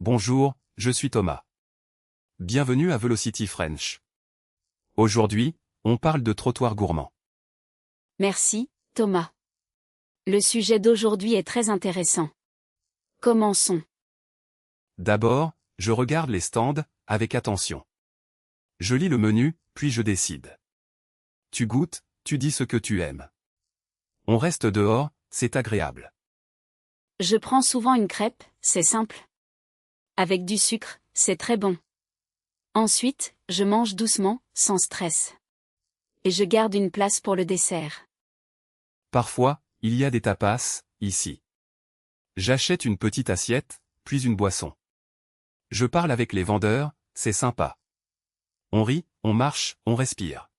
Bonjour, je suis Thomas. Bienvenue à Velocity French. Aujourd'hui, on parle de trottoir gourmand. Merci, Thomas. Le sujet d'aujourd'hui est très intéressant. Commençons. D'abord, je regarde les stands, avec attention. Je lis le menu, puis je décide. Tu goûtes, tu dis ce que tu aimes. On reste dehors, c'est agréable. Je prends souvent une crêpe, c'est simple. Avec du sucre, c'est très bon. Ensuite, je mange doucement, sans stress. Et je garde une place pour le dessert. Parfois, il y a des tapas, ici. J'achète une petite assiette, puis une boisson. Je parle avec les vendeurs, c'est sympa. On rit, on marche, on respire.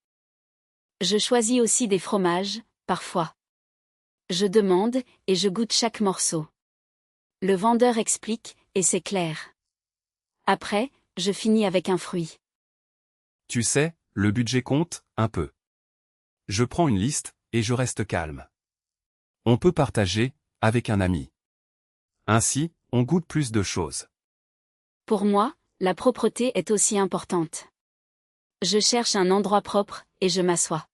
Je choisis aussi des fromages, parfois. Je demande, et je goûte chaque morceau. Le vendeur explique, et c'est clair. Après, je finis avec un fruit. Tu sais, le budget compte, un peu. Je prends une liste, et je reste calme. On peut partager, avec un ami. Ainsi, on goûte plus de choses. Pour moi, la propreté est aussi importante. Je cherche un endroit propre, et je m'assois.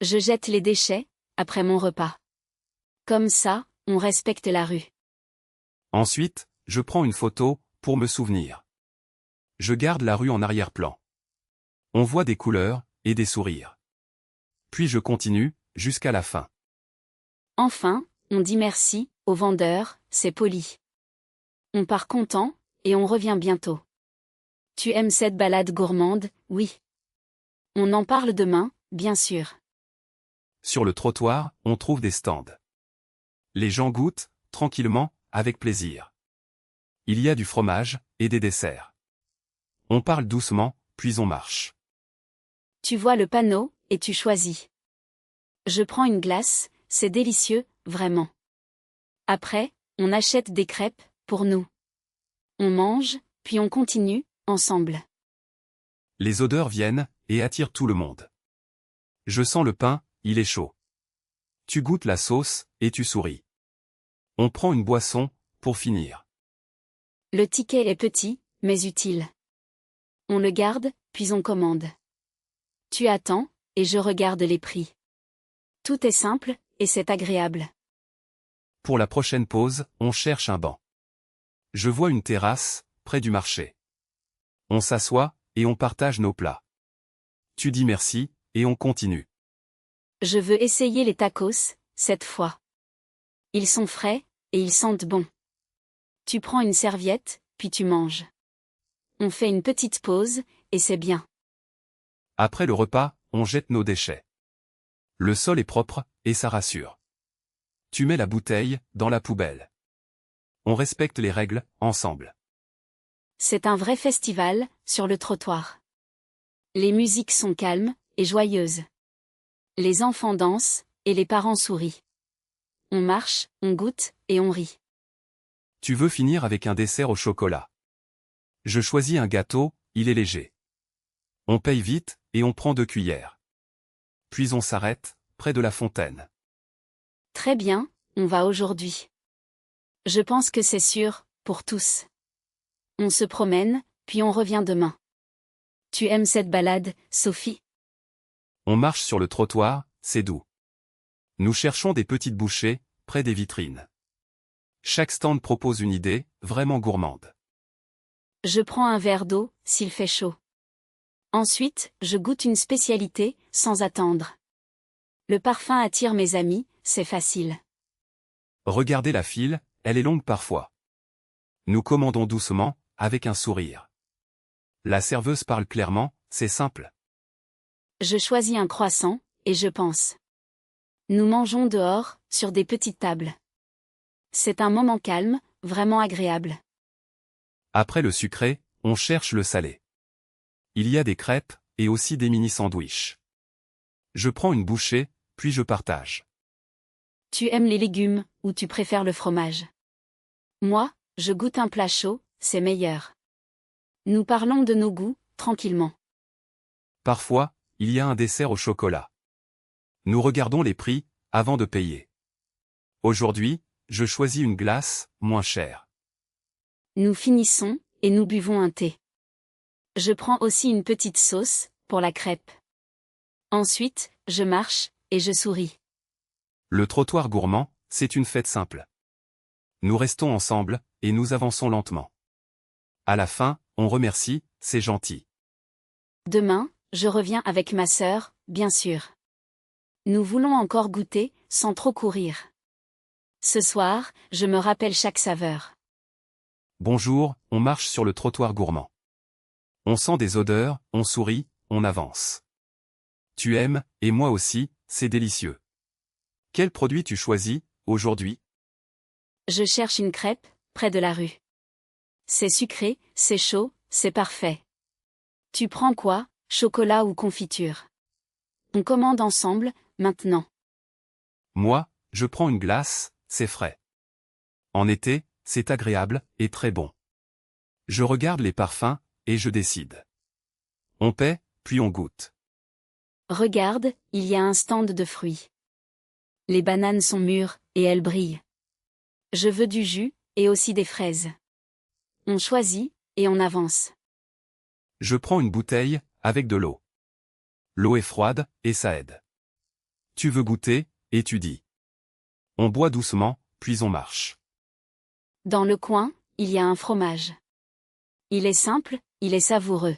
Je jette les déchets, après mon repas. Comme ça, on respecte la rue. Ensuite, je prends une photo, pour me souvenir. Je garde la rue en arrière-plan. On voit des couleurs, et des sourires. Puis je continue, jusqu'à la fin. Enfin, on dit merci, au vendeur, c'est poli. On part content, et on revient bientôt. Tu aimes cette balade gourmande, oui. On en parle demain, bien sûr. Sur le trottoir, on trouve des stands. Les gens goûtent, tranquillement, avec plaisir. Il y a du fromage, et des desserts. On parle doucement, puis on marche. Tu vois le panneau, et tu choisis. Je prends une glace, c'est délicieux, vraiment. Après, on achète des crêpes, pour nous. On mange, puis on continue, ensemble. Les odeurs viennent, et attirent tout le monde. Je sens le pain, il est chaud. Tu goûtes la sauce, et tu souris. On prend une boisson, pour finir. Le ticket est petit, mais utile. On le garde, puis on commande. Tu attends, et je regarde les prix. Tout est simple, et c'est agréable. Pour la prochaine pause, on cherche un banc. Je vois une terrasse, près du marché. On s'assoit, et on partage nos plats. Tu dis merci, et on continue. Je veux essayer les tacos, cette fois. Ils sont frais, et ils sentent bon. Tu prends une serviette, puis tu manges. On fait une petite pause, et c'est bien. Après le repas, on jette nos déchets. Le sol est propre, et ça rassure. Tu mets la bouteille, dans la poubelle. On respecte les règles, ensemble. C'est un vrai festival, sur le trottoir. Les musiques sont calmes, et joyeuses. Les enfants dansent, et les parents sourient. On marche, on goûte, et on rit. Tu veux finir avec un dessert au chocolat. Je choisis un gâteau, il est léger. On paye vite, et on prend 2 cuillères. Puis on s'arrête, près de la fontaine. Très bien, on va aujourd'hui. Je pense que c'est sûr, pour tous. On se promène, puis on revient demain. Tu aimes cette balade, Sophie? On marche sur le trottoir, c'est doux. Nous cherchons des petites bouchées, près des vitrines. Chaque stand propose une idée, vraiment gourmande. Je prends un verre d'eau, s'il fait chaud. Ensuite, je goûte une spécialité, sans attendre. Le parfum attire mes amis, c'est facile. Regardez la file, elle est longue parfois. Nous commandons doucement, avec un sourire. La serveuse parle clairement, c'est simple. Je choisis un croissant, et je pense. Nous mangeons dehors, sur des petites tables. C'est un moment calme, vraiment agréable. Après le sucré, on cherche le salé. Il y a des crêpes, et aussi des mini-sandwichs. Je prends une bouchée, puis je partage. Tu aimes les légumes, ou tu préfères le fromage? Moi, je goûte un plat chaud, c'est meilleur. Nous parlons de nos goûts, tranquillement. Parfois, il y a un dessert au chocolat. Nous regardons les prix, avant de payer. Aujourd'hui, je choisis une glace, moins chère. Nous finissons, et nous buvons un thé. Je prends aussi une petite sauce, pour la crêpe. Ensuite, je marche, et je souris. Le trottoir gourmand, c'est une fête simple. Nous restons ensemble, et nous avançons lentement. À la fin, on remercie, c'est gentil. Demain, je reviens avec ma sœur, bien sûr. Nous voulons encore goûter, sans trop courir. Ce soir, je me rappelle chaque saveur. Bonjour, on marche sur le trottoir gourmand. On sent des odeurs, on sourit, on avance. Tu aimes, et moi aussi, c'est délicieux. Quel produit tu choisis, aujourd'hui? Je cherche une crêpe, près de la rue. C'est sucré, c'est chaud, c'est parfait. Tu prends quoi, chocolat ou confiture? On commande ensemble, maintenant. Moi, je prends une glace, c'est frais. En été, c'est agréable, et très bon. Je regarde les parfums, et je décide. On paie, puis on goûte. Regarde, il y a un stand de fruits. Les bananes sont mûres, et elles brillent. Je veux du jus, et aussi des fraises. On choisit, et on avance. Je prends une bouteille, avec de l'eau. L'eau est froide, et ça aide. Tu veux goûter, et tu dis. On boit doucement, puis on marche. Dans le coin, il y a un fromage. Il est simple, il est savoureux.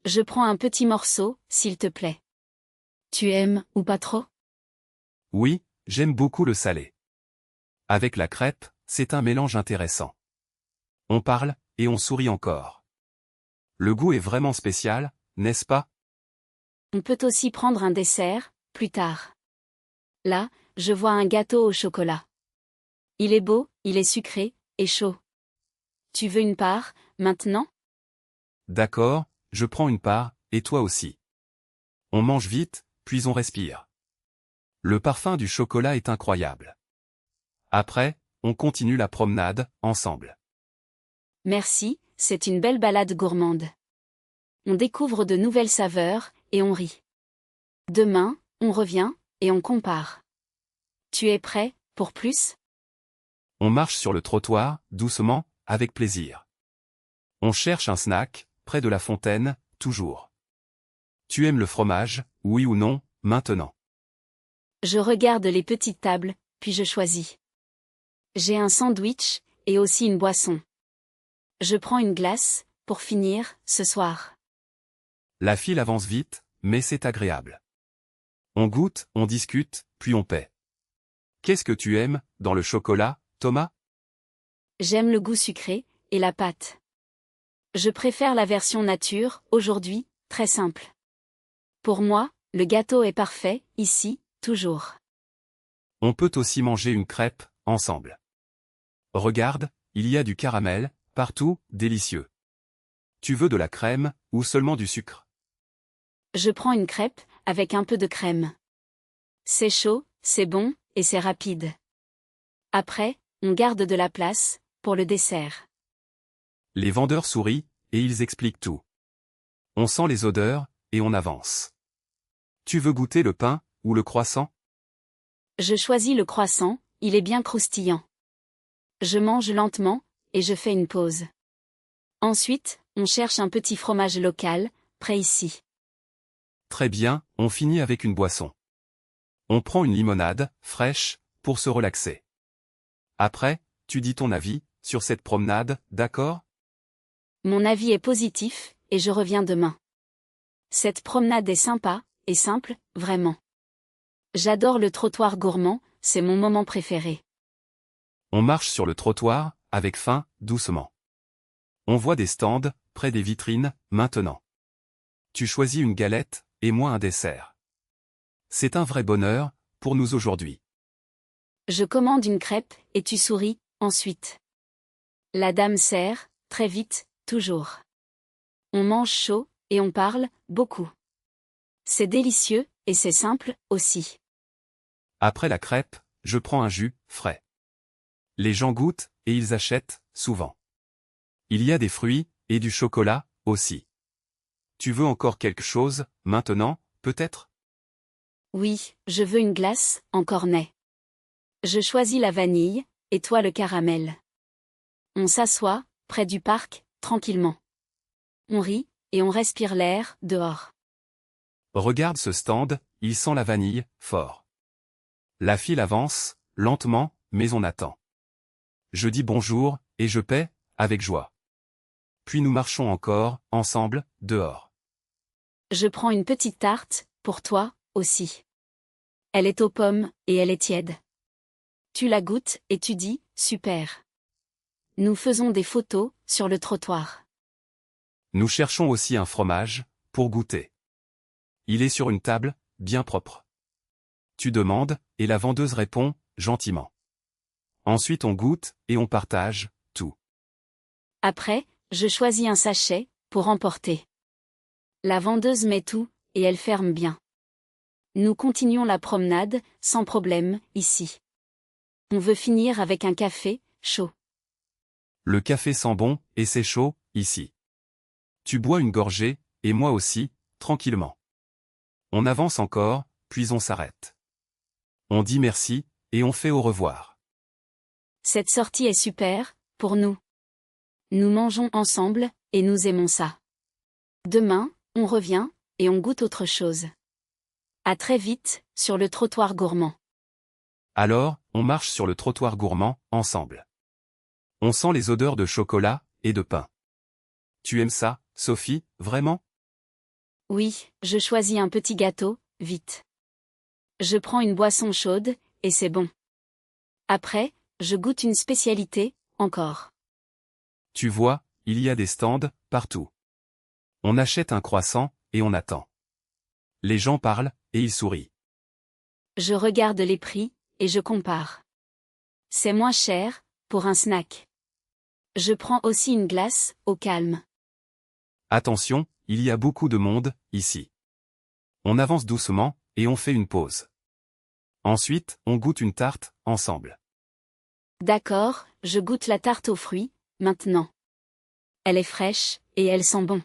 Je prends un petit morceau, s'il te plaît. Tu aimes, ou pas trop? Oui, j'aime beaucoup le salé. Avec la crêpe, c'est un mélange intéressant. On parle, et on sourit encore. Le goût est vraiment spécial, n'est-ce pas? On peut aussi prendre un dessert, plus tard. Là, je vois un gâteau au chocolat. Il est beau, il est sucré, et chaud. Tu veux une part, maintenant? D'accord, je prends une part, et toi aussi. On mange vite, puis on respire. Le parfum du chocolat est incroyable. Après, on continue la promenade, ensemble. Merci, c'est une belle balade gourmande. On découvre de nouvelles saveurs, et on rit. Demain, on revient, et on compare. Tu es prêt, pour plus? On marche sur le trottoir, doucement, avec plaisir. On cherche un snack, près de la fontaine, toujours. Tu aimes le fromage, oui ou non, maintenant? Je regarde les petites tables, puis je choisis. J'ai un sandwich, et aussi une boisson. Je prends une glace, pour finir, ce soir. La file avance vite, mais c'est agréable. On goûte, on discute, puis on paie. Qu'est-ce que tu aimes, dans le chocolat, Thomas? J'aime le goût sucré, et la pâte. Je préfère la version nature, aujourd'hui, très simple. Pour moi, le gâteau est parfait, ici, toujours. On peut aussi manger une crêpe, ensemble. Regarde, il y a du caramel, partout, délicieux. Tu veux de la crème, ou seulement du sucre? Je prends une crêpe, avec un peu de crème. C'est chaud, c'est bon, et c'est rapide. Après, on garde de la place, pour le dessert. Les vendeurs sourient, et ils expliquent tout. On sent les odeurs, et on avance. Tu veux goûter le pain, ou le croissant? Je choisis le croissant, il est bien croustillant. Je mange lentement, et je fais une pause. Ensuite, on cherche un petit fromage local, près ici. Très bien, on finit avec une boisson. On prend une limonade, fraîche, pour se relaxer. Après, tu dis ton avis, sur cette promenade, d'accord? Mon avis est positif, et je reviens demain. Cette promenade est sympa, et simple, vraiment. J'adore le trottoir gourmand, c'est mon moment préféré. On marche sur le trottoir, avec faim, doucement. On voit des stands, près des vitrines, maintenant. Tu choisis une galette, et moi un dessert. C'est un vrai bonheur, pour nous aujourd'hui. Je commande une crêpe, et tu souris, ensuite. La dame sert, très vite, toujours. On mange chaud, et on parle, beaucoup. C'est délicieux, et c'est simple, aussi. Après la crêpe, je prends un jus, frais. Les gens goûtent, et ils achètent, souvent. Il y a des fruits, et du chocolat, aussi. Tu veux encore quelque chose, maintenant, peut-être? Oui, je veux une glace, en cornet. Je choisis la vanille, et toi le caramel. On s'assoit, près du parc, tranquillement. On rit, et on respire l'air, dehors. Regarde ce stand, il sent la vanille, fort. La file avance, lentement, mais on attend. Je dis bonjour, et je paie, avec joie. Puis nous marchons encore, ensemble, dehors. Je prends une petite tarte, pour toi, aussi. Elle est aux pommes, et elle est tiède. Tu la goûtes, et tu dis, super. Nous faisons des photos, sur le trottoir. Nous cherchons aussi un fromage, pour goûter. Il est sur une table, bien propre. Tu demandes, et la vendeuse répond, gentiment. Ensuite on goûte, et on partage, tout. Après, je choisis un sachet, pour emporter. La vendeuse met tout, et elle ferme bien. Nous continuons la promenade, sans problème, ici. On veut finir avec un café, chaud. Le café sent bon, et c'est chaud, ici. Tu bois une gorgée, et moi aussi, tranquillement. On avance encore, puis on s'arrête. On dit merci, et on fait au revoir. Cette sortie est super, pour nous. Nous mangeons ensemble, et nous aimons ça. Demain, on revient, et on goûte autre chose. À très vite, sur le trottoir gourmand. Alors, on marche sur le trottoir gourmand, ensemble. On sent les odeurs de chocolat, et de pain. Tu aimes ça, Sophie, vraiment? Oui, je choisis un petit gâteau, vite. Je prends une boisson chaude, et c'est bon. Après, je goûte une spécialité, encore. Tu vois, il y a des stands, partout. On achète un croissant, et on attend. Les gens parlent, et ils sourient. Je regarde les prix, et je compare. C'est moins cher, pour un snack. Je prends aussi une glace, au calme. Attention, il y a beaucoup de monde, ici. On avance doucement, et on fait une pause. Ensuite, on goûte une tarte, ensemble. D'accord, je goûte la tarte aux fruits, maintenant. Elle est fraîche, et elle sent bon.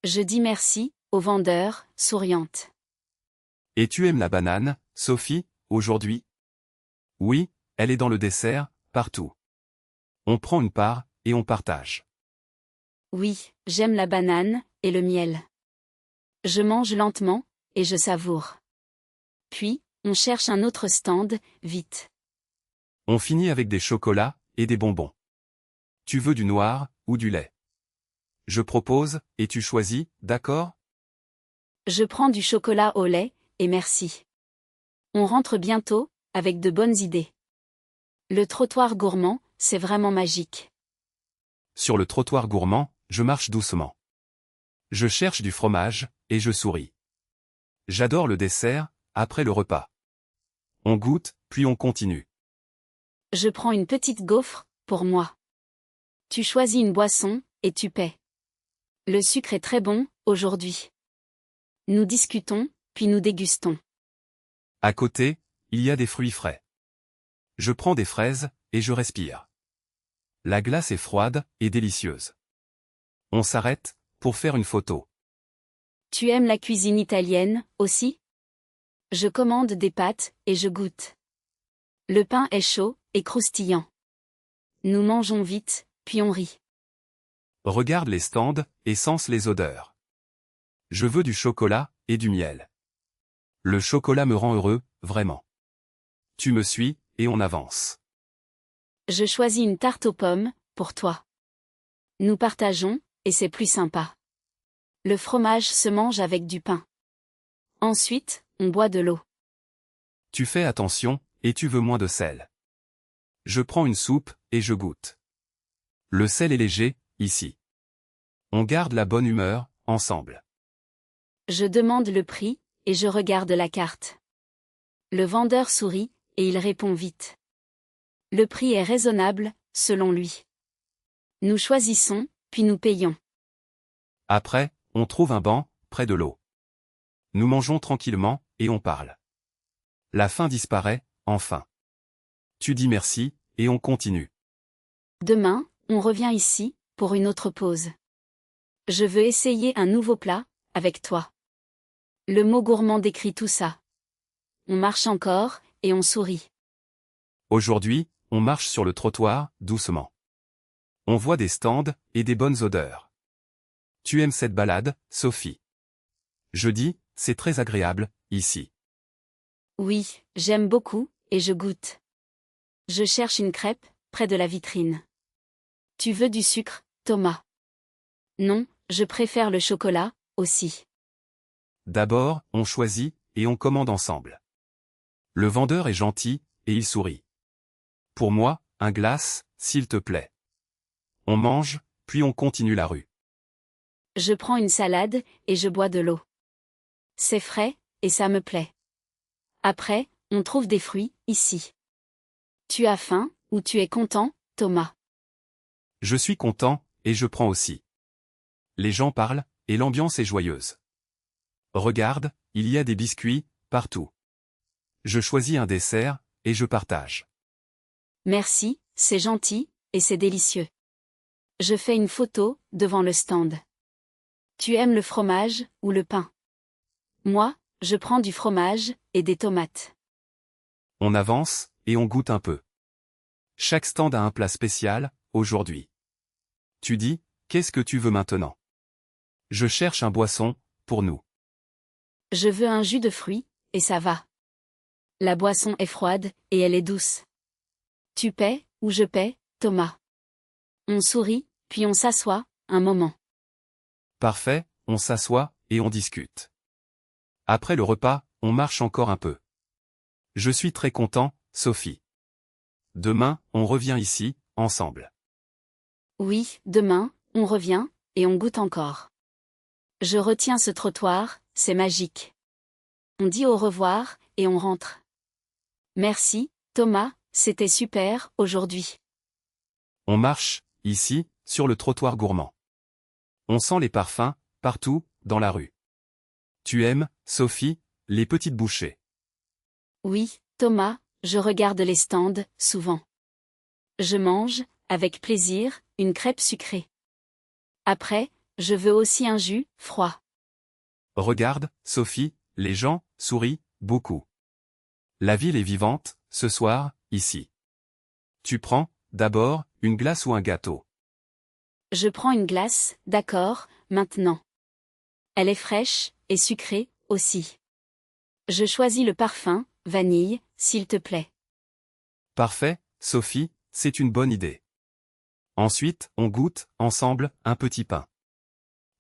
Je dis merci, au vendeur, souriante. Et tu aimes la banane, Sophie, aujourd'hui? Oui, elle est dans le dessert, partout. On prend une part, et on partage. Oui, j'aime la banane, et le miel. Je mange lentement, et je savoure. Puis, on cherche un autre stand, vite. On finit avec des chocolats, et des bonbons. Tu veux du noir, ou du lait? Je propose, et tu choisis, d'accord? Je prends du chocolat au lait, et merci. On rentre bientôt, avec de bonnes idées. Le trottoir gourmand, c'est vraiment magique. Sur le trottoir gourmand, je marche doucement. Je cherche du fromage, et je souris. J'adore le dessert, après le repas. On goûte, puis on continue. Je prends une petite gaufre, pour moi. Tu choisis une boisson, et tu paies. Le sucre est très bon, aujourd'hui. Nous discutons, puis nous dégustons. À côté, il y a des fruits frais. Je prends des fraises, et je respire. La glace est froide, et délicieuse. On s'arrête, pour faire une photo. Tu aimes la cuisine italienne, aussi? Je commande des pâtes, et je goûte. Le pain est chaud, et croustillant. Nous mangeons vite, puis on rit. Regarde les stands, et sens les odeurs. Je veux du chocolat, et du miel. Le chocolat me rend heureux, vraiment. Tu me suis, et on avance. Je choisis une tarte aux pommes, pour toi. Nous partageons, et c'est plus sympa. Le fromage se mange avec du pain. Ensuite, on boit de l'eau. Tu fais attention, et tu veux moins de sel. Je prends une soupe, et je goûte. Le sel est léger, ici. On garde la bonne humeur, ensemble. Je demande le prix, et je regarde la carte. Le vendeur sourit, et il répond vite. Le prix est raisonnable, selon lui. Nous choisissons, puis nous payons. Après, on trouve un banc, près de l'eau. Nous mangeons tranquillement, et on parle. La faim disparaît, enfin. Tu dis merci, et on continue. Demain, on revient ici, pour une autre pause. Je veux essayer un nouveau plat, avec toi. Le mot gourmand décrit tout ça. On marche encore, et on sourit. Aujourd'hui, on marche sur le trottoir, doucement. On voit des stands et des bonnes odeurs. Tu aimes cette balade, Sophie? Je dis, c'est très agréable, ici. Oui, j'aime beaucoup, et je goûte. Je cherche une crêpe, près de la vitrine. Tu veux du sucre, Thomas? Non, je préfère le chocolat, aussi. D'abord, on choisit, et on commande ensemble. Le vendeur est gentil, et il sourit. Pour moi, un glace, s'il te plaît. On mange, puis on continue la rue. Je prends une salade, et je bois de l'eau. C'est frais, et ça me plaît. Après, on trouve des fruits, ici. Tu as faim, ou tu es content, Thomas? Je suis content, et je prends aussi. Les gens parlent, et l'ambiance est joyeuse. Regarde, il y a des biscuits, partout. Je choisis un dessert, et je partage. Merci, c'est gentil, et c'est délicieux. Je fais une photo, devant le stand. Tu aimes le fromage, ou le pain? Moi, je prends du fromage, et des tomates. On avance, et on goûte un peu. Chaque stand a un plat spécial, aujourd'hui. Tu dis, qu'est-ce que tu veux maintenant? Je cherche un boisson, pour nous. Je veux un jus de fruits, et ça va. La boisson est froide, et elle est douce. Tu paies, ou je paie, Thomas? On sourit, puis on s'assoit, un moment. Parfait, on s'assoit, et on discute. Après le repas, on marche encore un peu. Je suis très content, Sophie. Demain, on revient ici, ensemble. Oui, demain, on revient, et on goûte encore. Je retiens ce trottoir, c'est magique. On dit au revoir, et on rentre. Merci, Thomas, c'était super, aujourd'hui. On marche, ici, sur le trottoir gourmand. On sent les parfums, partout, dans la rue. Tu aimes, Sophie, les petites bouchées? Oui, Thomas, je regarde les stands, souvent. Je mange, avec plaisir, une crêpe sucrée. Après, je veux aussi un jus, froid. Regarde, Sophie, les gens sourient beaucoup. La ville est vivante, ce soir, ici. Tu prends, d'abord, une glace ou un gâteau? Je prends une glace, d'accord, maintenant. Elle est fraîche, et sucrée, aussi. Je choisis le parfum, vanille, s'il te plaît. Parfait, Sophie, c'est une bonne idée. Ensuite, on goûte, ensemble, un petit pain.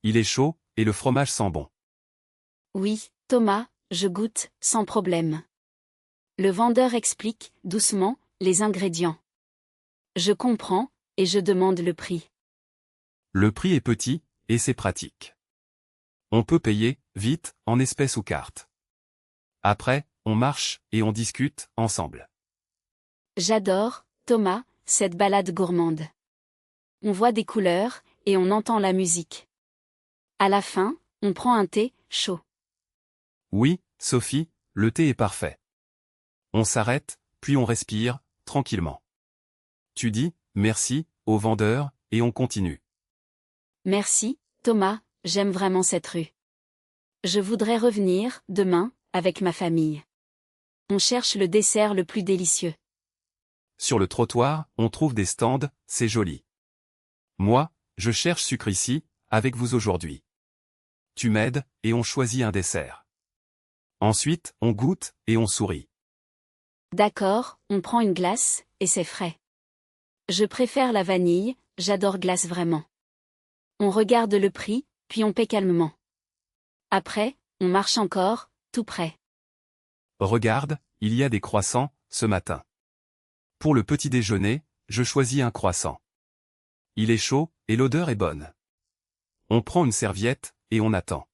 Il est chaud, et le fromage sent bon. Oui, Thomas, je goûte, sans problème. Le vendeur explique, doucement, les ingrédients. Je comprends, et je demande le prix. Le prix est petit, et c'est pratique. On peut payer, vite, en espèces ou carte. Après, on marche, et on discute, ensemble. J'adore, Thomas, cette balade gourmande. On voit des couleurs, et on entend la musique. À la fin, on prend un thé, chaud. Oui, Sophie, le thé est parfait. On s'arrête, puis on respire, tranquillement. Tu dis, merci, au vendeur, et on continue. Merci, Thomas, j'aime vraiment cette rue. Je voudrais revenir, demain, avec ma famille. On cherche le dessert le plus délicieux. Sur le trottoir, on trouve des stands, c'est joli. Moi, je cherche sucre ici, avec vous aujourd'hui. Tu m'aides, et on choisit un dessert. Ensuite, on goûte, et on sourit. D'accord, on prend une glace, et c'est frais. Je préfère la vanille, j'adore glace vraiment. On regarde le prix, puis on paie calmement. Après, on marche encore, tout près. Regarde, il y a des croissants, ce matin. Pour le petit déjeuner, je choisis un croissant. Il est chaud, et l'odeur est bonne. On prend une serviette, et on attend.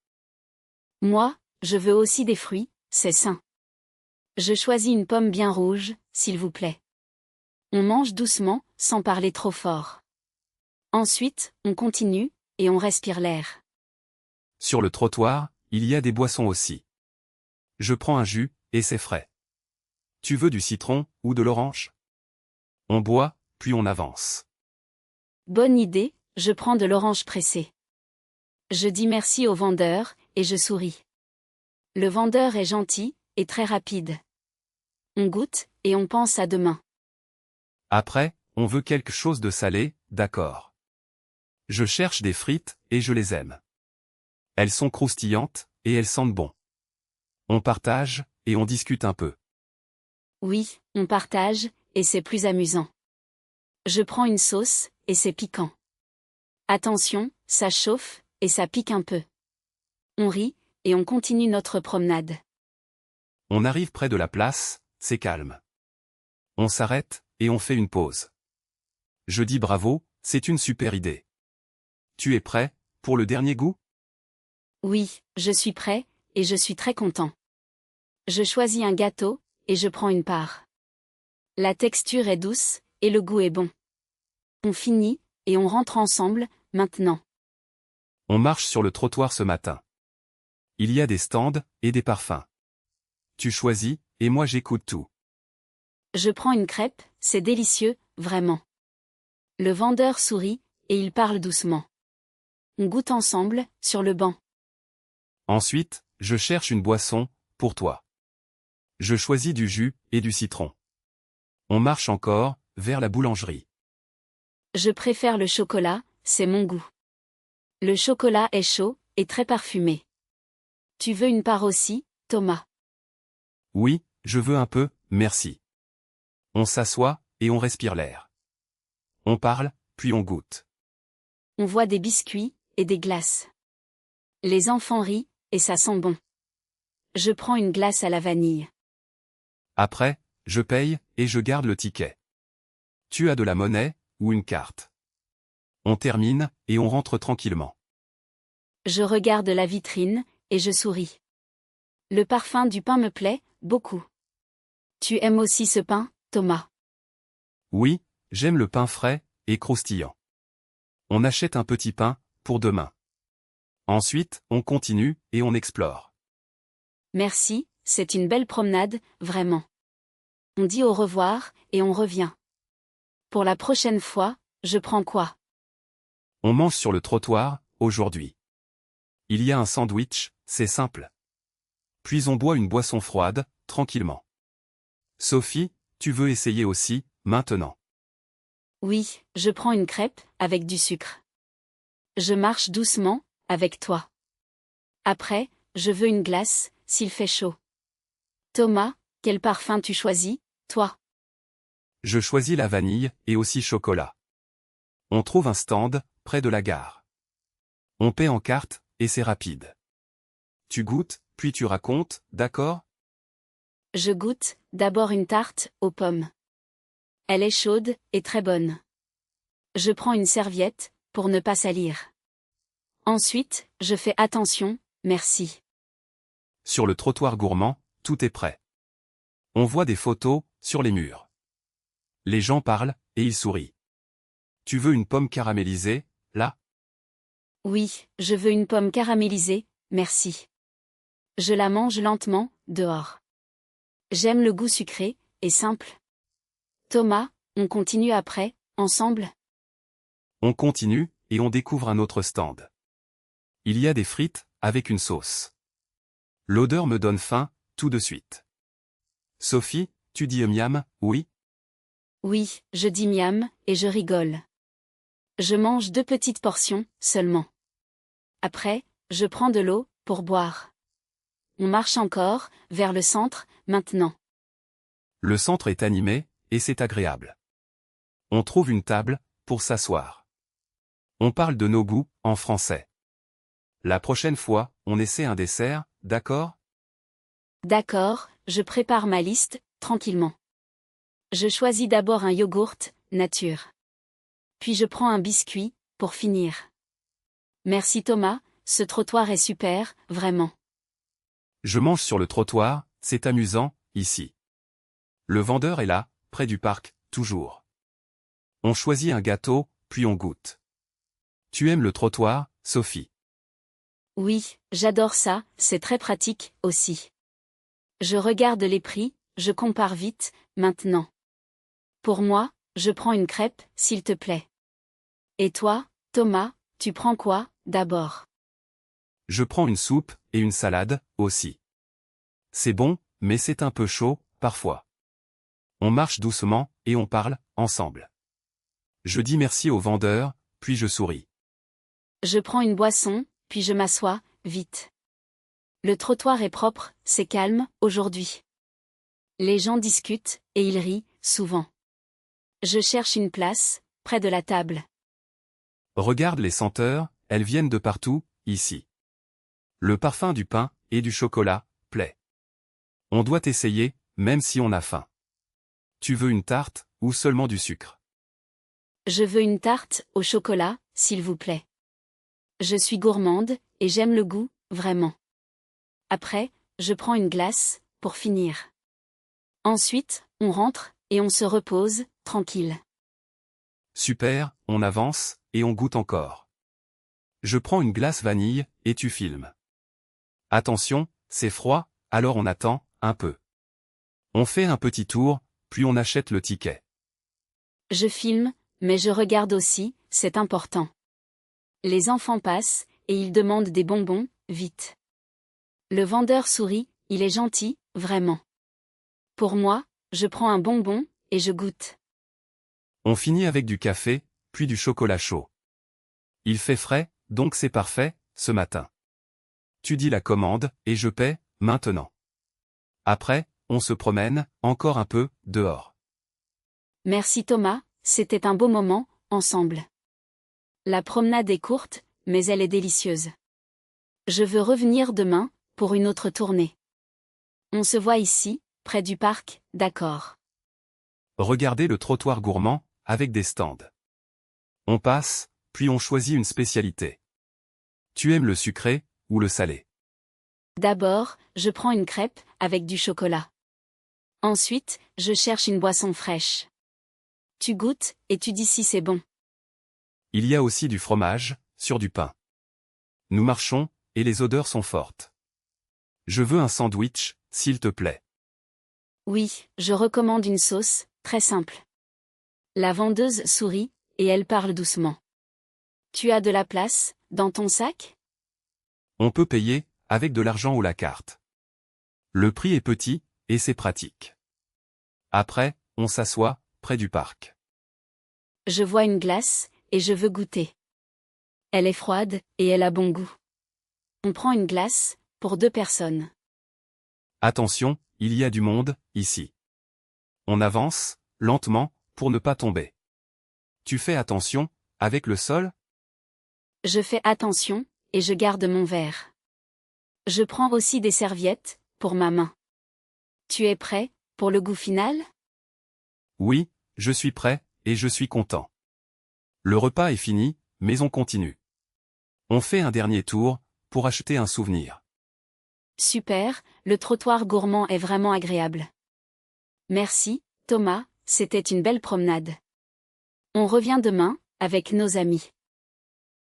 Moi, je veux aussi des fruits, c'est sain. Je choisis une pomme bien rouge, s'il vous plaît. On mange doucement, sans parler trop fort. Ensuite, on continue, et on respire l'air. Sur le trottoir, il y a des boissons aussi. Je prends un jus, et c'est frais. Tu veux du citron, ou de l'orange? On boit, puis on avance. Bonne idée, je prends de l'orange pressée. Je dis merci au vendeur, et je souris. Le vendeur est gentil, et très rapide. On goûte, et on pense à demain. Après, on veut quelque chose de salé, d'accord. Je cherche des frites, et je les aime. Elles sont croustillantes, et elles sentent bon. On partage, et on discute un peu. Oui, on partage, et c'est plus amusant. Je prends une sauce, et c'est piquant. Attention, ça chauffe, et ça pique un peu. On rit, et on continue notre promenade. On arrive près de la place, c'est calme. On s'arrête, et on fait une pause. Je dis bravo, c'est une super idée. Tu es prêt, pour le dernier goût? Oui, je suis prêt, et je suis très content. Je choisis un gâteau, et je prends une part. La texture est douce, et le goût est bon. On finit, et on rentre ensemble, maintenant. On marche sur le trottoir ce matin. Il y a des stands, et des parfums. Tu choisis, et moi j'écoute tout. Je prends une crêpe, c'est délicieux, vraiment. Le vendeur sourit, et il parle doucement. On goûte ensemble, sur le banc. Ensuite, je cherche une boisson, pour toi. Je choisis du jus, et du citron. On marche encore, vers la boulangerie. Je préfère le chocolat, c'est mon goût. Le chocolat est chaud, et très parfumé. Tu veux une part aussi, Thomas? Oui, je veux un peu, merci. On s'assoit, et on respire l'air. On parle, puis on goûte. On voit des biscuits, et des glaces. Les enfants rient, et ça sent bon. Je prends une glace à la vanille. Après, je paye, et je garde le ticket. Tu as de la monnaie, ou une carte? On termine, et on rentre tranquillement. Je regarde la vitrine, et je souris. Le parfum du pain me plaît, beaucoup. Tu aimes aussi ce pain, Thomas? Oui, j'aime le pain frais, et croustillant. On achète un petit pain, pour demain. Ensuite, on continue, et on explore. Merci, c'est une belle promenade, vraiment. On dit au revoir, et on revient. Pour la prochaine fois, je prends quoi? On mange sur le trottoir, aujourd'hui. Il y a un sandwich, c'est simple. Puis on boit une boisson froide, tranquillement. Sophie, tu veux essayer aussi, maintenant? Oui, je prends une crêpe, avec du sucre. Je marche doucement, avec toi. Après, je veux une glace, s'il fait chaud. Thomas, quel parfum tu choisis, toi? Je choisis la vanille, et aussi chocolat. On trouve un stand, près de la gare. On paie en carte, et c'est rapide. Tu goûtes, puis tu racontes, d'accord? Je goûte, d'abord une tarte, aux pommes. Elle est chaude, et très bonne. Je prends une serviette, pour ne pas salir. Ensuite, je fais attention, merci. Sur le trottoir gourmand, tout est prêt. On voit des photos, sur les murs. Les gens parlent, et ils sourient. Tu veux une pomme caramélisée, là? Oui, je veux une pomme caramélisée, merci. Je la mange lentement, dehors. J'aime le goût sucré, et simple. Thomas, on continue après, ensemble? On continue, et on découvre un autre stand. Il y a des frites, avec une sauce. L'odeur me donne faim, tout de suite. Sophie, tu dis miam, oui? Oui, je dis miam, et je rigole. Je mange 2 petites portions, seulement. Après, je prends de l'eau, pour boire. On marche encore, vers le centre, maintenant. Le centre est animé, et c'est agréable. On trouve une table, pour s'asseoir. On parle de nos goûts, en français. La prochaine fois, on essaie un dessert, d'accord? D'accord, je prépare ma liste, tranquillement. Je choisis d'abord un yogourt, nature. Puis je prends un biscuit, pour finir. Merci Thomas, ce trottoir est super, vraiment. Je mange sur le trottoir, c'est amusant, ici. Le vendeur est là, près du parc, toujours. On choisit un gâteau, puis on goûte. Tu aimes le trottoir, Sophie? Oui, j'adore ça, c'est très pratique, aussi. Je regarde les prix, je compare vite, maintenant. Pour moi, je prends une crêpe, s'il te plaît. Et toi, Thomas, tu prends quoi, d'abord? Je prends une soupe, et une salade, aussi. C'est bon, mais c'est un peu chaud, parfois. On marche doucement, et on parle, ensemble. Je dis merci au vendeur, puis je souris. Je prends une boisson, puis je m'assois, vite. Le trottoir est propre, c'est calme, aujourd'hui. Les gens discutent, et ils rient, souvent. Je cherche une place, près de la table. Regarde les senteurs, elles viennent de partout, ici. Le parfum du pain et du chocolat plaît. On doit essayer, même si on a faim. Tu veux une tarte, ou seulement du sucre? Je veux une tarte, au chocolat, s'il vous plaît. Je suis gourmande, et j'aime le goût, vraiment. Après, je prends une glace, pour finir. Ensuite, on rentre, et on se repose, tranquille. Super, on avance, et on goûte encore. Je prends une glace vanille, et tu filmes. Attention, c'est froid, alors on attend, un peu. On fait un petit tour, puis on achète le ticket. Je filme, mais je regarde aussi, c'est important. Les enfants passent, et ils demandent des bonbons, vite. Le vendeur sourit, il est gentil, vraiment. Pour moi, je prends un bonbon, et je goûte. On finit avec du café, puis du chocolat chaud. Il fait frais, donc c'est parfait, ce matin. Tu dis la commande, et je paie, maintenant. Après, on se promène, encore un peu, dehors. Merci Thomas, c'était un beau moment, ensemble. La promenade est courte, mais elle est délicieuse. Je veux revenir demain, pour une autre tournée. On se voit ici, près du parc, d'accord. Regardez le trottoir gourmand, avec des stands. On passe, puis on choisit une spécialité. Tu aimes le sucré, ou le salé? D'abord, je prends une crêpe, avec du chocolat. Ensuite, je cherche une boisson fraîche. Tu goûtes, et tu dis si c'est bon. Il y a aussi du fromage, sur du pain. Nous marchons, et les odeurs sont fortes. Je veux un sandwich, s'il te plaît. Oui, je recommande une sauce, très simple. La vendeuse sourit, et elle parle doucement. Tu as de la place, dans ton sac? On peut payer, avec de l'argent ou la carte. Le prix est petit, et c'est pratique. Après, on s'assoit, près du parc. Je vois une glace, et je veux goûter. Elle est froide, et elle a bon goût. On prend une glace, pour 2 personnes. Attention, il y a du monde, ici. On avance, lentement, pour ne pas tomber. Tu fais attention, avec le sol? Je fais attention, et je garde mon verre. Je prends aussi des serviettes, pour ma main. Tu es prêt, pour le goût final? Oui, je suis prêt, et je suis content. Le repas est fini, mais on continue. On fait un dernier tour, pour acheter un souvenir. Super, le trottoir gourmand est vraiment agréable. Merci, Thomas, c'était une belle promenade. On revient demain, avec nos amis.